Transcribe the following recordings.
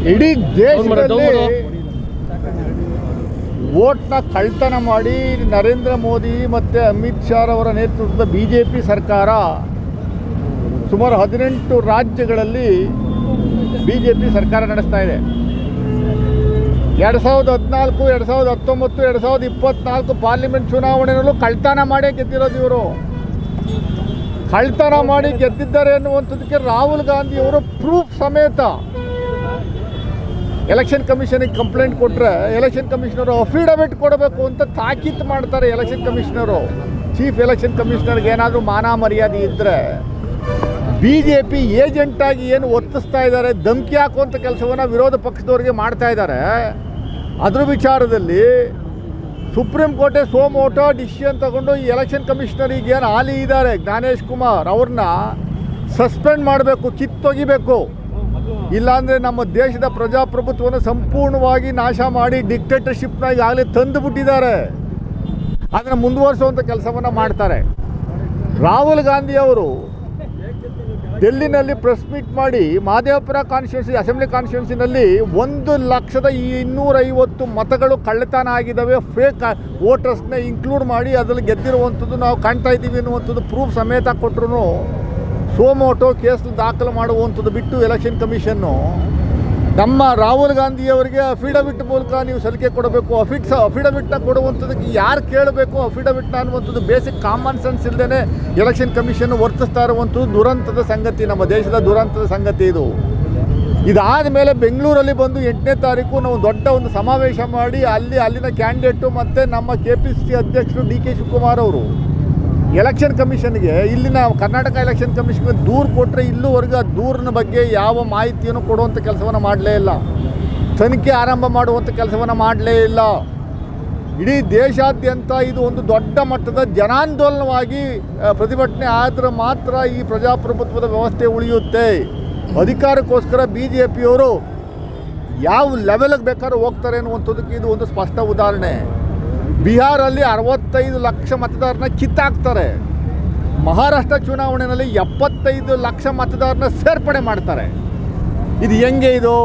ಇಡೀ ದೇಶದಲ್ಲಿ ವೋಟ್ನ ಕಳ್ತನ ಮಾಡಿ ನರೇಂದ್ರ ಮೋದಿ ಮತ್ತು ಅಮಿತ್ ಶಾ ಅವರ ನೇತೃತ್ವದ BJP ಸರ್ಕಾರ ಸುಮಾರು 18 ರಾಜ್ಯಗಳಲ್ಲಿ BJP ಸರ್ಕಾರ ನಡೆಸ್ತಾ ಇದೆ. 2014, 2019, 2024 ಪಾರ್ಲಿಮೆಂಟ್ ಚುನಾವಣೆಯಲ್ಲೂ ಕಳ್ತನ ಮಾಡೇ ಗೆದ್ದಿರೋದು ಇವರು. ಕಳ್ತನ ಮಾಡಿ ಗೆದ್ದಿದ್ದಾರೆ ಅನ್ನುವಂಥದ್ದಕ್ಕೆ ರಾಹುಲ್ ಗಾಂಧಿಯವರು ಪ್ರೂಫ್ ಸಮೇತ ಎಲೆಕ್ಷನ್ ಕಮಿಷನಿಗೆ ಕಂಪ್ಲೇಂಟ್ ಕೊಟ್ಟರೆ ಎಲೆಕ್ಷನ್ ಕಮಿಷನರು ಅಫಿಡವಿಟ್ ಕೊಡಬೇಕು ಅಂತ ತಾಕೀತು ಮಾಡ್ತಾರೆ. ಎಲೆಕ್ಷನ್ ಕಮಿಷನರು, ಚೀಫ್ ಎಲೆಕ್ಷನ್ ಕಮಿಷನರ್ಗೆ ಏನಾದರೂ ಮಾನ ಮರ್ಯಾದೆ ಇದ್ದರೆ BJP ಏಜೆಂಟಾಗಿ ಏನು ಒತ್ತಿಸ್ತಾ ಇದ್ದಾರೆ, ಧಮಕಿ ಹಾಕುವಂಥ ಕೆಲಸವನ್ನು ವಿರೋಧ ಪಕ್ಷದವರಿಗೆ ಮಾಡ್ತಾ ಇದ್ದಾರೆ. ಅದ್ರ ವಿಚಾರದಲ್ಲಿ ಸುಪ್ರೀಂ ಕೋರ್ಟೇ ಸೋಮೋಟೋ ಡಿಸಿಷನ್ ತಗೊಂಡು ಈ ಎಲೆಕ್ಷನ್ ಕಮಿಷನರಿಗೆ ಏನು ಹಾಲಿ ಇದ್ದಾರೆ ಜ್ಞಾನೇಶ್ ಕುಮಾರ್ ಅವ್ರನ್ನ ಸಸ್ಪೆಂಡ್ ಮಾಡಬೇಕು, ಕಿತ್ತೊಗಿಬೇಕು. ಇಲ್ಲಾಂದರೆ ನಮ್ಮ ದೇಶದ ಪ್ರಜಾಪ್ರಭುತ್ವವನ್ನು ಸಂಪೂರ್ಣವಾಗಿ ನಾಶ ಮಾಡಿ ಡಿಕ್ಟೇಟರ್ಶಿಪ್ನ ಈಗಾಗಲೇ ತಂದು ಬಿಟ್ಟಿದ್ದಾರೆ. ಅದನ್ನು ಮುಂದುವರಿಸುವಂಥ ಕೆಲಸವನ್ನು ಮಾಡ್ತಾರೆ. ರಾಹುಲ್ ಗಾಂಧಿಯವರು ಡೆಲ್ಲಿನಲ್ಲಿ ಪ್ರೆಸ್ ಮೀಟ್ ಮಾಡಿ ಮಹದೇವಪುರ ಕಾನ್ಸ್ಟಿಟ್ಯೂನ್ಸಿ ಅಸೆಂಬ್ಲಿ ಕಾನ್ಸ್ಟಿಟ್ಯೂನ್ಸಿನಲ್ಲಿ 1,250,000 ಮತಗಳು ಕಳ್ಳತನ ಆಗಿದ್ದಾವೆ, ಫೇಕ್ ವೋಟರ್ಸ್ನ ಇನ್ಕ್ಲೂಡ್ ಮಾಡಿ ಅದರಲ್ಲಿ ಗೆದ್ದಿರುವಂಥದ್ದು ನಾವು ಕಾಣ್ತಾ ಇದ್ದೀವಿ ಅನ್ನುವಂಥದ್ದು ಪ್ರೂಫ್ ಸಮೇತ ಕೊಟ್ಟರು ಸೋಮೋಟೋ ಕೇಸ್ ದಾಖಲು ಮಾಡುವಂಥದ್ದು ಬಿಟ್ಟು ಎಲೆಕ್ಷನ್ ಕಮಿಷನ್ನು ನಮ್ಮ ರಾಹುಲ್ ಗಾಂಧಿಯವರಿಗೆ ಅಫಿಡವಿಟ್ ಮೂಲಕ ನೀವು ಸಲಿಕೆ ಕೊಡಬೇಕು, ಅಫಿಡವಿಟ್ನ ಕೊಡುವಂಥದ್ದಕ್ಕೆ ಯಾರು ಕೇಳಬೇಕು ಅಫಿಡವಿಟ್ನ ಅನ್ನುವಂಥದ್ದು ಬೇಸಿಕ್ ಕಾಮನ್ ಸೆನ್ಸ್ ಇಲ್ಲದೇ ಎಲೆಕ್ಷನ್ ಕಮಿಷನ್ ವರ್ತಿಸ್ತಾ ಇರುವಂಥದ್ದು ದುರಂತದ ಸಂಗತಿ, ನಮ್ಮ ದೇಶದ ದುರಂತದ ಸಂಗತಿ ಇದು. ಇದಾದ ಮೇಲೆ ಬೆಂಗಳೂರಲ್ಲಿ ಬಂದು 8ನೇ ತಾರೀಕು ನಾವು ದೊಡ್ಡ ಒಂದು ಸಮಾವೇಶ ಮಾಡಿ ಅಲ್ಲಿನ ಕ್ಯಾಂಡಿಡೇಟು ಮತ್ತು ನಮ್ಮ KPCC ಅಧ್ಯಕ್ಷರು DK ಶಿವಕುಮಾರ್ ಅವರು ಎಲೆಕ್ಷನ್ ಕಮಿಷನ್ಗೆ, ಇಲ್ಲಿನ ಕರ್ನಾಟಕ ಎಲೆಕ್ಷನ್ ಕಮಿಷನ್ಗೆ ದೂರು ಕೊಟ್ಟರೆ ಇಲ್ಲಿವರೆಗೂ ಆ ದೂರಿನ ಬಗ್ಗೆ ಯಾವ ಮಾಹಿತಿಯನ್ನು ಕೊಡುವಂಥ ಕೆಲಸವನ್ನು ಮಾಡಲೇ ಇಲ್ಲ, ತನಿಖೆ ಆರಂಭ ಮಾಡುವಂಥ ಕೆಲಸವನ್ನು ಮಾಡಲೇ ಇಲ್ಲ. ಇಡೀ ದೇಶಾದ್ಯಂತ ಇದು ಒಂದು ದೊಡ್ಡ ಮಟ್ಟದ ಜನಾಂದೋಲನವಾಗಿ ಪ್ರತಿಭಟನೆ ಆದರೆ ಮಾತ್ರ ಈ ಪ್ರಜಾಪ್ರಭುತ್ವದ ವ್ಯವಸ್ಥೆ ಉಳಿಯುತ್ತೆ. ಅಧಿಕಾರಕ್ಕೋಸ್ಕರ BJPಯವರು ಯಾವ ಲೆವೆಲ್ಗೆ ಬೇಕಾದ್ರೂ ಹೋಗ್ತಾರೆ ಅನ್ನುವಂಥದ್ದಕ್ಕೆ ಇದು ಒಂದು ಸ್ಪಷ್ಟ ಉದಾಹರಣೆ. ಬಿಹಾರಲ್ಲಿ 65 ಲಕ್ಷ ಮತದಾರನ ಕಿತ್ತಾಕ್ತಾರೆ. ಮಹಾರಾಷ್ಟ್ರ ಚುನಾವಣೆಯಲ್ಲಿ 75 ಲಕ್ಷ ಮತದಾರನ ಸೇರ್ಪಡೆ ಮಾಡ್ತಾರೆ. ಇದು ಹೆಂಗೆ ಇದು?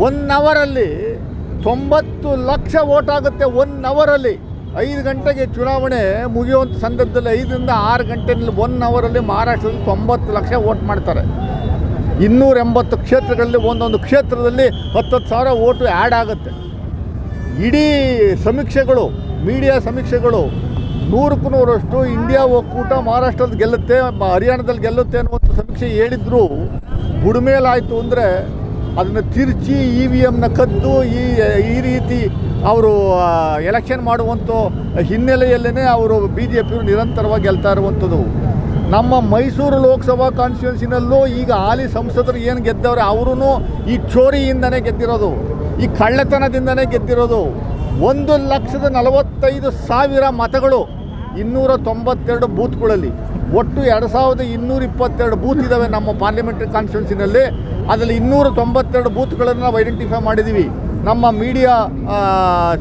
1 ಅವರಲ್ಲಿ 90 ಲಕ್ಷ ವೋಟ್ ಆಗುತ್ತೆ. 1 ಅವರಲ್ಲಿ 5 ಗಂಟೆಗೆ ಚುನಾವಣೆ ಮುಗಿಯುವಂಥ ಸಂದರ್ಭದಲ್ಲಿ 5 ರಿಂದ 6 ಗಂಟೆಯಲ್ಲಿ 1 ಅವರಲ್ಲಿ ಮಹಾರಾಷ್ಟ್ರದಲ್ಲಿ 90 ಲಕ್ಷ ವೋಟ್ ಮಾಡ್ತಾರೆ. 280 ಕ್ಷೇತ್ರಗಳಲ್ಲಿ ಒಂದೊಂದು ಕ್ಷೇತ್ರದಲ್ಲಿ 10,000 ವೋಟು ಆ್ಯಡ್ ಆಗುತ್ತೆ. ಇಡೀ ಸಮೀಕ್ಷೆಗಳು, ಮೀಡಿಯಾ ಸಮೀಕ್ಷೆಗಳು 100ಕ್ಕೂ 100ರಷ್ಟು ಇಂಡಿಯಾ ಒಕ್ಕೂಟ ಮಹಾರಾಷ್ಟ್ರದಲ್ಲಿ ಗೆಲ್ಲುತ್ತೆ, ಹರಿಯಾಣದಲ್ಲಿ ಗೆಲ್ಲುತ್ತೆ ಅನ್ನುವಂಥ ಸಮೀಕ್ಷೆ ಹೇಳಿದ್ರು ಬುಡಮೇಲಾಯಿತು ಅಂದರೆ ಅದನ್ನು ತಿರುಚಿ EVMನ ಕದ್ದು ಈ ರೀತಿ ಅವರು ಎಲೆಕ್ಷನ್ ಮಾಡುವಂಥ ಹಿನ್ನೆಲೆಯಲ್ಲೇ ಅವರು BJPಯವರು ನಿರಂತರವಾಗಿ ಗೆಲ್ತಾ ಇರುವಂಥದ್ದು. ನಮ್ಮ ಮೈಸೂರು ಲೋಕಸಭಾ ಕಾನ್ಸ್ಟಿಟ್ಯೂನ್ಸಿನಲ್ಲೂ ಈಗ ಹಾಲಿ ಸಂಸದರು ಏನು ಗೆದ್ದವ್ರೆ ಅವರೂ ಈ ಚೋರಿಯಿಂದನೇ ಗೆದ್ದಿರೋದು, ಈ ಕಳ್ಳತನದಿಂದನೇ ಗೆದ್ದಿರೋದು. 1,45,000 ಮತಗಳು 292 ಬೂತ್ಗಳಲ್ಲಿ, ಒಟ್ಟು 2,222 ಬೂತ್ ಇದ್ದಾವೆ ನಮ್ಮ ಪಾರ್ಲಿಮೆಂಟ್ರಿ ಕಾನ್ಸ್ಟಿಟ್ಯೂನ್ಸಿನಲ್ಲಿ. ಅದರಲ್ಲಿ 292 ಬೂತ್ಗಳನ್ನು ನಾವು ಐಡೆಂಟಿಫೈ ಮಾಡಿದ್ದೀವಿ. ನಮ್ಮ media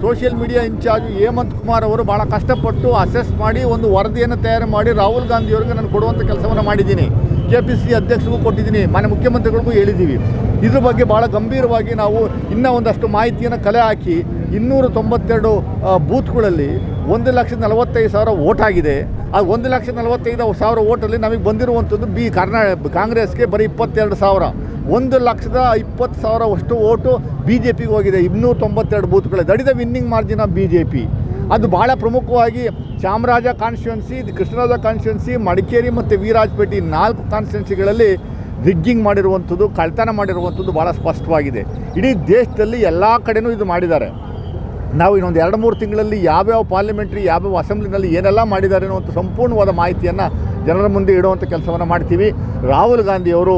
social media incharge Hemanth Kumar ಅವರು ಭಾಳ ಕಷ್ಟಪಟ್ಟು ಅಸೆಸ್ ಮಾಡಿ ಒಂದು ವರದಿಯನ್ನು ತಯಾರು ಮಾಡಿ ರಾಹುಲ್ ಗಾಂಧಿಯವರಿಗೆ ನಾನು ಕೊಡುವಂಥ ಕೆಲಸವನ್ನು ಮಾಡಿದ್ದೀನಿ. KPCC ಅಧ್ಯಕ್ಷರಿಗೂ ಕೊಟ್ಟಿದ್ದೀನಿ, ಮಾನ್ಯ ಮುಖ್ಯಮಂತ್ರಿಗಳಿಗೂ ಹೇಳಿದ್ದೀವಿ. ಇದ್ರ ಬಗ್ಗೆ ಭಾಳ ಗಂಭೀರವಾಗಿ ನಾವು ಇನ್ನೂ ಒಂದಷ್ಟು ಮಾಹಿತಿಯನ್ನು ಕಲೆ ಹಾಕಿ 292 ಬೂತ್ಗಳಲ್ಲಿ 1,45,000 ವೋಟ್ ಆಗಿದೆ. ಆ 1,45,000 ವೋಟಲ್ಲಿ ನಮಗೆ ಬಂದಿರುವಂಥದ್ದು ಕಾಂಗ್ರೆಸ್ಗೆ ಬರೀ 22,000. 1,20,000 ಅಷ್ಟು ವೋಟು BJPಗೆ ಹೋಗಿದೆ. 292 ಬೂತ್ಗಳು. That is the winning margin of BJP. ಅದು ಭಾಳ ಪ್ರಮುಖವಾಗಿ ಚಾಮರಾಜ ಕಾನ್ಸ್ಟಿಟ್ಯೂನ್ಸಿ, ಕೃಷ್ಣರಾಜ ಕಾನ್ಸ್ಟಿಟ್ಯೂನ್ಸಿ, ಮಡಿಕೇರಿ ಮತ್ತು ವೀರಾಜಪೇಟೆ 4 ಕಾನ್ಸ್ಟಿಟ್ಯೂನ್ಸಿಗಳಲ್ಲಿ ರಿಗ್ಗಿಂಗ್ ಮಾಡಿರುವಂಥದ್ದು, ಕಳ್ತನ ಮಾಡಿರುವಂಥದ್ದು ಭಾಳ ಸ್ಪಷ್ಟವಾಗಿದೆ. ಇಡೀ ದೇಶದಲ್ಲಿ ಎಲ್ಲ ಕಡೆಯೂ ಇದು ಮಾಡಿದ್ದಾರೆ. ನಾವು ಇನ್ನೊಂದು 2-3 ತಿಂಗಳಲ್ಲಿ ಯಾವ್ಯಾವ ಪಾರ್ಲಿಮೆಂಟ್ರಿ ಯಾವ್ಯಾವ ಅಸೆಂಬ್ಲಿನಲ್ಲಿ ಏನೆಲ್ಲ ಮಾಡಿದ್ದಾರೆ ಅನ್ನುವಂಥ ಸಂಪೂರ್ಣವಾದ ಮಾಹಿತಿಯನ್ನು ಜನರ ಮುಂದೆ ಇಡುವಂಥ ಕೆಲಸವನ್ನು ಮಾಡ್ತೀವಿ. ರಾಹುಲ್ ಗಾಂಧಿಯವರು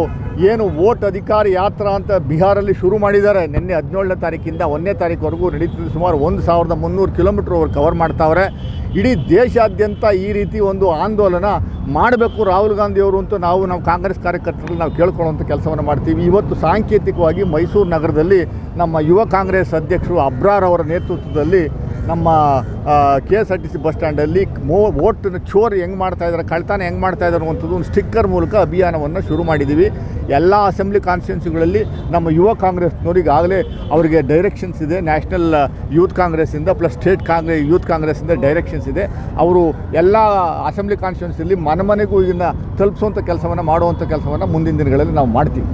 ಏನು ವೋಟ್ ಅಧಿಕಾರ ಯಾತ್ರಾ ಅಂತ ಬಿಹಾರಲ್ಲಿ ಶುರು ಮಾಡಿದ್ದಾರೆ. ನಿನ್ನೆ 17ನೇ ತಾರೀಕಿಂದ 1ನೇ ತಾರೀಕುವರೆಗೂ ನಡೀತಿದೆ. ಸುಮಾರು 1,300 ಕಿಲೋಮೀಟ್ರ್ ಅವರು ಕವರ್ ಮಾಡ್ತಾವ್ರೆ. ಇಡೀ ದೇಶಾದ್ಯಂತ ಈ ರೀತಿ ಒಂದು ಆಂದೋಲನ ಮಾಡಬೇಕು ರಾಹುಲ್ ಗಾಂಧಿಯವರು ಅಂತ ನಾವು ಕಾಂಗ್ರೆಸ್ ಕಾರ್ಯಕರ್ತರಲ್ಲಿ ನಾವು ಕೇಳ್ಕೊಳ್ಳುವಂಥ ಕೆಲಸವನ್ನು ಮಾಡ್ತೀವಿ. ಇವತ್ತು ಸಾಂಕೇತಿಕವಾಗಿ ಮೈಸೂರು ನಗರದಲ್ಲಿ ನಮ್ಮ ಯುವ ಕಾಂಗ್ರೆಸ್ ಅಧ್ಯಕ್ಷರು ಅಬ್ರಾರ್ ಅವರ ನೇತೃತ್ವದಲ್ಲಿ ನಮ್ಮ KSRTC ಬಸ್ ಸ್ಟ್ಯಾಂಡಲ್ಲಿ ವೋಟನ್ನು ಚೋರ್ ಹೆಂಗೆ ಮಾಡ್ತಾಯಿದ್ದಾರೆ, ಕಳ್ತನ ಹೆಂಗೆ ಮಾಡ್ತಾಯಿದ್ದಾರೆ ಅನ್ನುವಂಥದ್ದು ಒಂದು ಸ್ಟಿಕ್ಕರ್ ಮೂಲಕ ಅಭಿಯಾನವನ್ನು ಶುರು ಮಾಡಿದ್ದೀವಿ. ಎಲ್ಲ ಅಸೆಂಬ್ಲಿ ಕಾನ್ಸ್ಟಿಟ್ಯೂನ್ಸಿಗಳಲ್ಲಿ ನಮ್ಮ ಯುವ ಕಾಂಗ್ರೆಸ್ನವರಿಗಾಗಲೇ ಅವರಿಗೆ ಡೈರೆಕ್ಷನ್ಸ್ ಇದೆ. ನ್ಯಾಷನಲ್ ಯೂತ್ ಕಾಂಗ್ರೆಸ್ಸಿಂದ ಪ್ಲಸ್ ಸ್ಟೇಟ್ ಯೂತ್ ಕಾಂಗ್ರೆಸ್ಸಿಂದ ಡೈರೆಕ್ಷನ್ಸ್ ಇದೆ. ಅವರು ಎಲ್ಲ ಅಸೆಂಬ್ಲಿ ಕಾನ್ಸ್ಟಿಟ್ಯೂನ್ಸಿಯಲ್ಲಿ ಮನೆಗೂ ಇದನ್ನು ತಲುಪಿಸುವಂಥ ಕೆಲಸವನ್ನು ಮಾಡುವಂಥ ಕೆಲಸವನ್ನು ಮುಂದಿನ ದಿನಗಳಲ್ಲಿ ನಾವು ಮಾಡ್ತೀವಿ.